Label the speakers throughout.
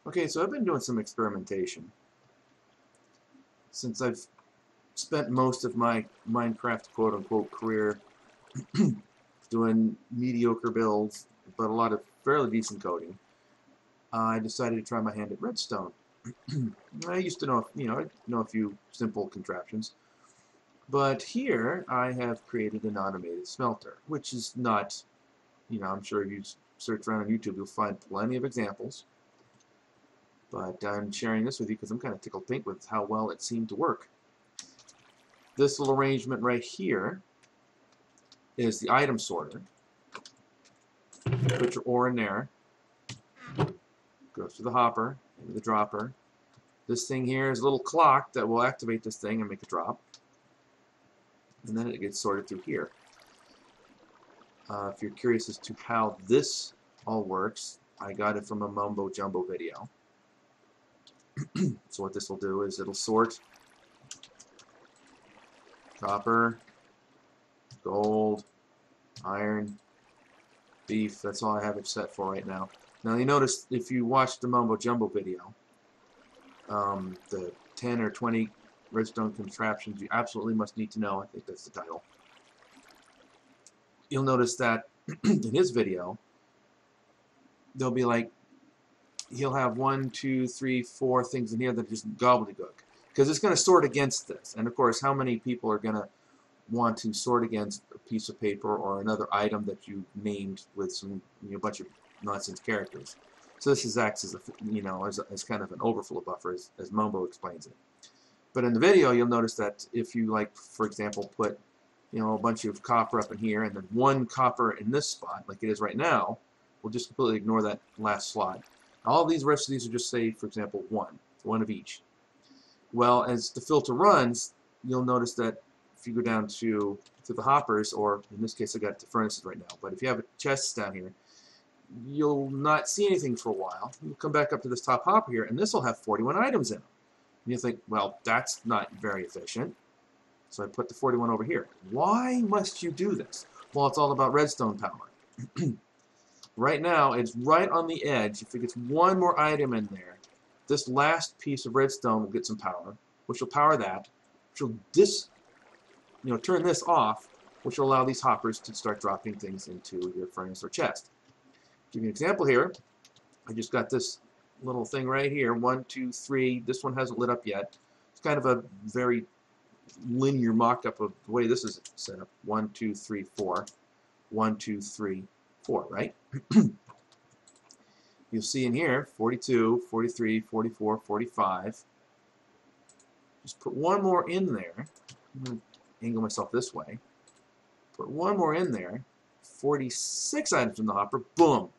Speaker 1: Okay, so I've been doing some experimentation since I've spent most of my Minecraft quote-unquote career doing mediocre builds, but a lot of fairly decent coding. I decided to try my hand at Redstone. I used to know, I know a few simple contraptions, but here I have created an automated smelter, which is not, I'm sure if you search around on YouTube, you'll find plenty of examples. But I'm sharing this with you because I'm kind of tickled pink with how well it seemed to work. This little arrangement right here is the item sorter. Put your ore in there. Goes to the hopper, into the dropper. This thing here is a little clock that will activate this thing and make a drop. And then it gets sorted through here. If you're curious as to how this all works, I got it from a Mumbo Jumbo video. So what this will do is it'll sort copper, gold, iron, beef. That's all I have it set for right now. Now you notice if you watch the Mumbo Jumbo video, the 10 or 20 redstone contraptions you absolutely must need to know, I think that's the title. You'll notice that in his video, there'll be like, he'll have 1, 2, 3, 4 things in here that are just gobbledygook. Because it's going to sort against this. And of course, how many people are going to want to sort against a piece of paper or another item that you named with some bunch of nonsense characters? So this acts as a, as kind of an overflow buffer, as Mumbo explains it. But in the video, you'll notice that if you, like, for example, put a bunch of copper up in here and then 1 copper in this spot, like it is right now, we'll just completely ignore that last slot. All these rest of these are just, say, for example, 1 of each. Well, as the filter runs, you'll notice that if you go down to the hoppers, or in this case I got it to furnaces right now, but if you have a chest down here, you'll not see anything for a while. You'll come back up to this top hopper here, and this will have 41 items in them. And you think, well, that's not very efficient. So I put the 41 over here. Why must you do this? Well, it's all about redstone power. Right now, it's right on the edge. If it gets 1 more item in there, this last piece of redstone will get some power, which will power that, which will turn this off, which will allow these hoppers to start dropping things into your furnace or chest. Give you an example here. I just got this little thing right here. 1, 2, 3. This one hasn't lit up yet. It's kind of a very linear mock-up of the way this is set up. 1, 2, 3, 4. 1, 2, 3, 4, right? You'll see in here 42, 43, 44, 45. Just put 1 more in there. I'm going to angle myself this way. Put 1 more in there. 46 items in the hopper. Boom.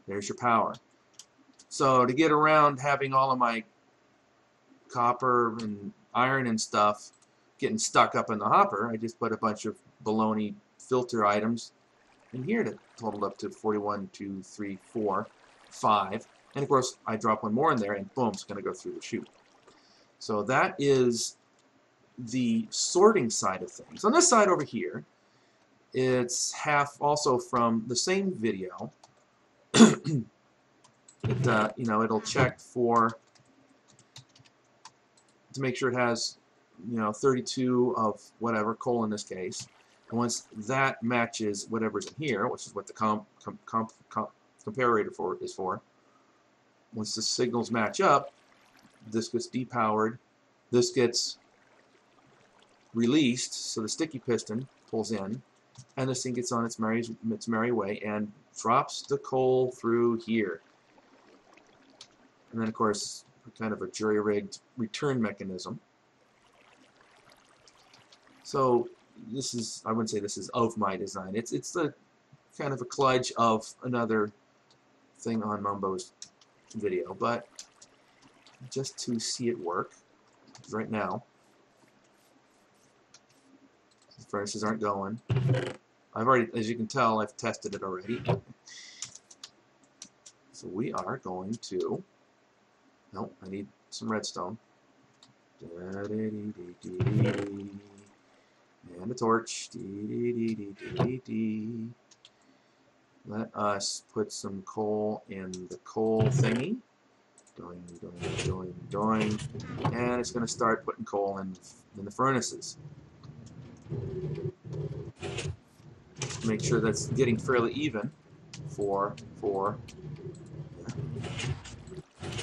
Speaker 1: There's your power. So to get around having all of my copper and iron and stuff getting stuck up in the hopper, I just put a bunch of baloney filter items in here that totaled up to 41, 2, 3, 4, 5. And of course, I drop 1 more in there, and boom, it's going to go through the chute. So that is the sorting side of things. On this side over here, it's half also from the same video. It'll check to make sure it has 32 of whatever, coal in this case. And once that matches whatever's in here, which is what the comparator is for, once the signals match up, this gets depowered, this gets released, so the sticky piston pulls in, and this thing gets on its merry way and drops the coal through here. And then, of course, kind of a jury-rigged return mechanism. So this is, I wouldn't say this is of my design. It's the kind of a kludge of another thing on Mumbo's video, but just to see it work right now, the furnaces aren't going. I've already, as you can tell, I've tested it already. So we are going to, no, I need some redstone. And a torch. Let us put some coal in the coal thingy. Going, and it's going to start putting coal in the furnaces. Make sure that's getting fairly even. 4, 4,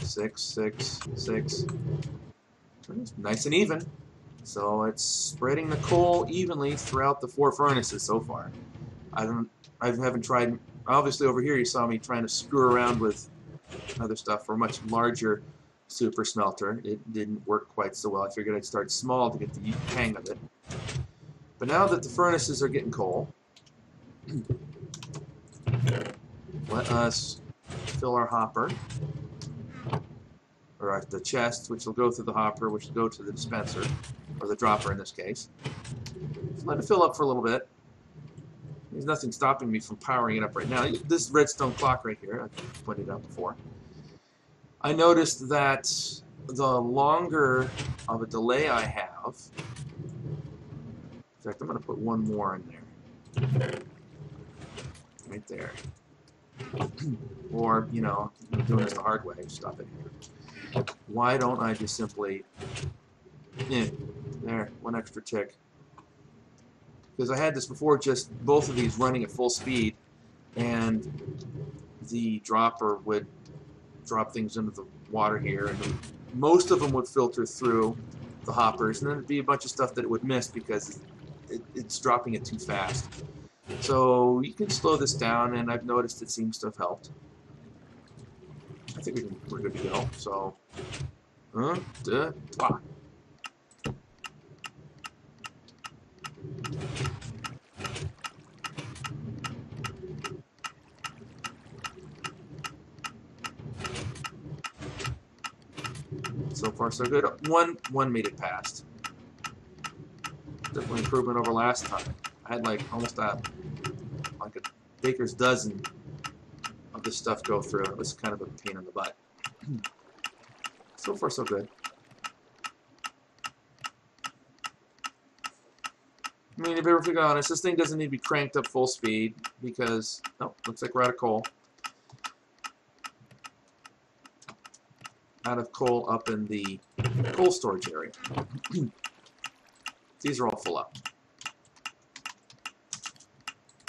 Speaker 1: 6, 6, 6. Nice and even. So it's spreading the coal evenly throughout the 4 furnaces so far. I haven't tried. Obviously, over here you saw me trying to screw around with other stuff for a much larger super smelter. It didn't work quite so well. I figured I'd start small to get the hang of it. But now that the furnaces are getting coal, let us fill our hopper, or the chest, which will go through the hopper, which will go to the dispenser, or the dropper in this case. So let it fill up for a little bit. There's nothing stopping me from powering it up right now. This redstone clock right here, I've pointed out before. I noticed that the longer of a delay I have, in fact, I'm going to put one more in there. Right there. Or, you know, I'm doing this the hard way. Stop it here. Why don't I just simply... there, one extra tick. Because I had this before, just both of these running at full speed, and the dropper would drop things into the water here, and most of them would filter through the hoppers, and then there'd be a bunch of stuff that it would miss because it's dropping it too fast. So you can slow this down, and I've noticed it seems to have helped. I think we're good to go. So, so far so good. One made it past. Definitely improvement over last time. I had like almost like a baker's dozen of this stuff go through. It was kind of a pain in the butt. So far so good. I mean, to be perfectly honest, this thing doesn't need to be cranked up full speed because, oh, looks like we're out of coal. Out of coal up in the coal storage area. These are all full up.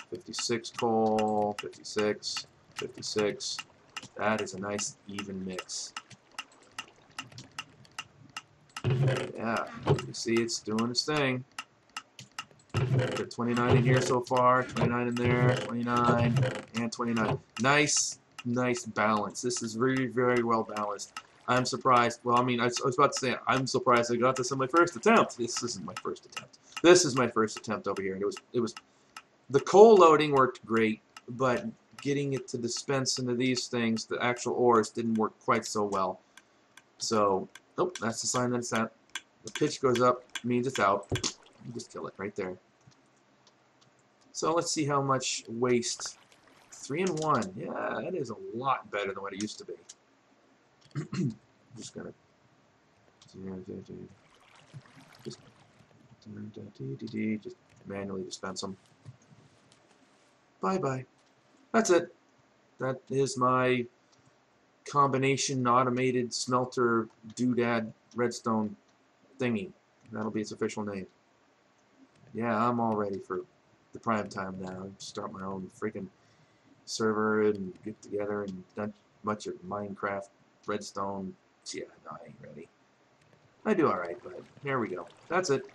Speaker 1: 56 coal, 56, 56. That is a nice even mix. Yeah, you see it's doing its thing. Got 29 in here so far, 29 in there, 29, and 29. Nice balance. This is very, very well balanced. I'm surprised. Well, I mean, I was about to say, I'm surprised I got this on my first attempt. This isn't my first attempt. This is my first attempt over here, and it was the coal loading worked great, but getting it to dispense into these things, the actual ores, didn't work quite so well. So, oh, that's the sign that it's out. The pitch goes up, means it's out. You just kill it right there. So let's see how much waste. 3 and 1. Yeah, that is a lot better than what it used to be. Just gonna just manually dispense them. Bye-bye. That's it. That is my combination automated smelter doodad redstone thingy. That'll be its official name. Yeah, I'm all ready for the prime time now. Start my own freaking server and get together and done much of Minecraft, redstone. Yeah, no, I ain't ready. I do alright, but here we go. That's it.